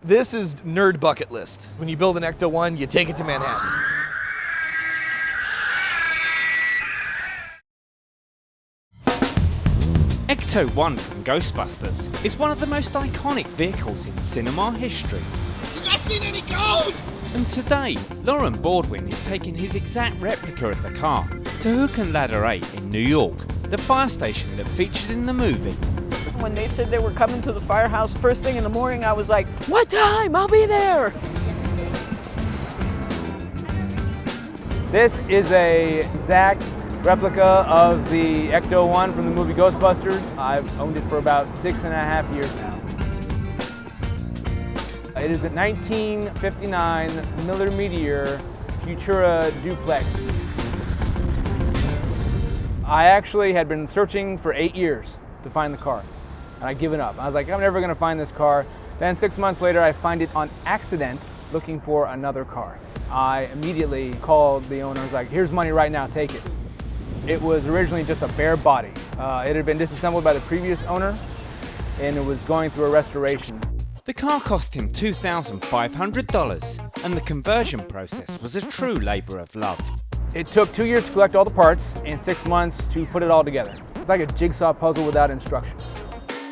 This is nerd bucket list. When you build an Ecto-1, you take it to Manhattan. Ecto-1 from Ghostbusters is one of the most iconic vehicles in cinema history. You guys seen any ghosts? And today, Lauren Baldwin is taking his exact replica of the car to Hook and Ladder 8 in New York, the fire station that featured in the movie. When they said they were coming to the firehouse first thing in the morning, I was like, what time? I'll be there. This is a exact replica of the Ecto-1 from the movie Ghostbusters. I've owned it for about 6.5 years now. It is a 1959 Miller Meteor Futura duplex. I actually had been searching for 8 years to find the car, and I'd given up. I was like, I'm never gonna find this car. Then 6 months later, I find it on accident looking for another car. I immediately called the owner. I was like, here's money right now, take it. It was originally just a bare body. It had been disassembled by the previous owner, and it was going through a restoration. The car cost him $2,500, and the conversion process was a true labor of love. It took 2 years to collect all the parts and 6 months to put it all together. It's like a jigsaw puzzle without instructions.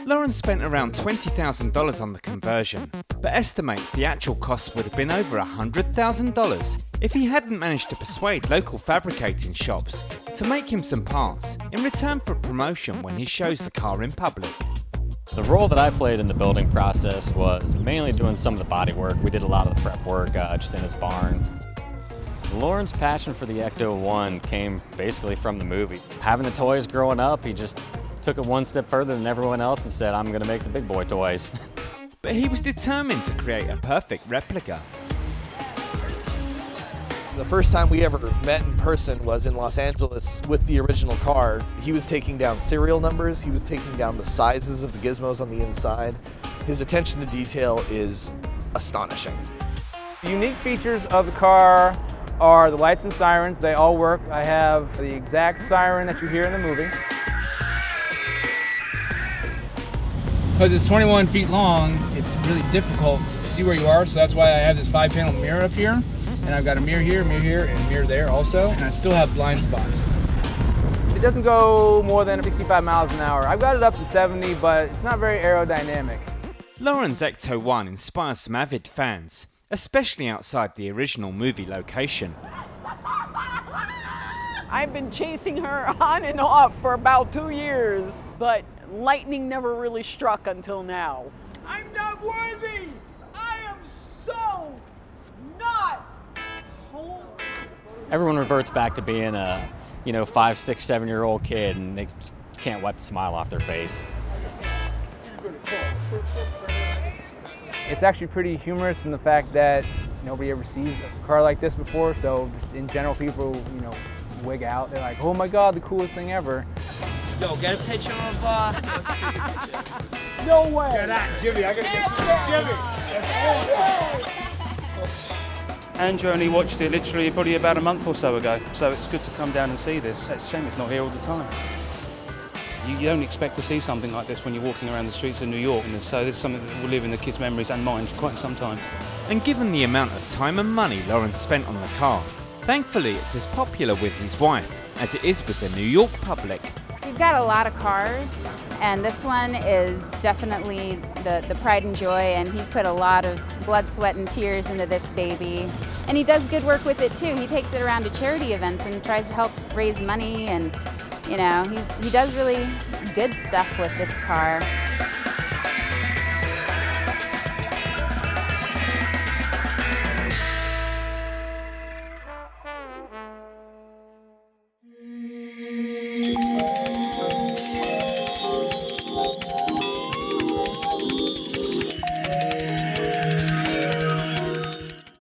Lauren spent around $20,000 on the conversion, but estimates the actual cost would have been over $100,000 if he hadn't managed to persuade local fabricating shops to make him some parts in return for promotion when he shows the car in public. The role that I played in the building process was mainly doing some of the body work. We did a lot of the prep work just in his barn. Lauren's passion for the Ecto-1 came basically from the movie. Having the toys growing up, he just took it one step further than everyone else and said, I'm gonna make the big boy toys. But he was determined to create a perfect replica. The first time we ever met in person was in Los Angeles with the original car. He was taking down serial numbers, he was taking down the sizes of the gizmos on the inside. His attention to detail is astonishing. The unique features of the car are the lights and sirens. They all work. I have the exact siren that you hear in the movie. Because it's 21 feet long, it's really difficult to see where you are, so that's why I have this 5-panel mirror up here. And I've got a mirror here, and a mirror there also, and I still have blind spots. It doesn't go more than 65 miles an hour. I've got it up to 70, but it's not very aerodynamic. Lauren's Ecto-1 inspires some avid fans, especially outside the original movie location. I've been chasing her on and off for about 2 years, but lightning never really struck until now. I'm not worthy! I am so not whole. Everyone reverts back to being a 5, 6, 7-year-old kid, and they can't wipe the smile off their face. It's actually pretty humorous in the fact that nobody ever sees a car like this before, so just in general people, wig out. They're like, oh my God, the coolest thing ever. Yo, get a picture of No way! Yeah, that, Jimmy, I gotta get Jimmy! Andrew only watched it literally probably about a month or so ago, so it's good to come down and see this. It's a shame it's not here all the time. You don't expect to see something like this when you're walking around the streets of New York, and so it's something that will live in the kids' memories and mine for quite some time. And given the amount of time and money Lauren spent on the car, thankfully it's as popular with his wife as it is with the New York public. We've got a lot of cars, and this one is definitely the pride and joy, and he's put a lot of blood, sweat, and tears into this baby. And he does good work with it too. He takes it around to charity events and tries to help raise money, and he does really good stuff with this car.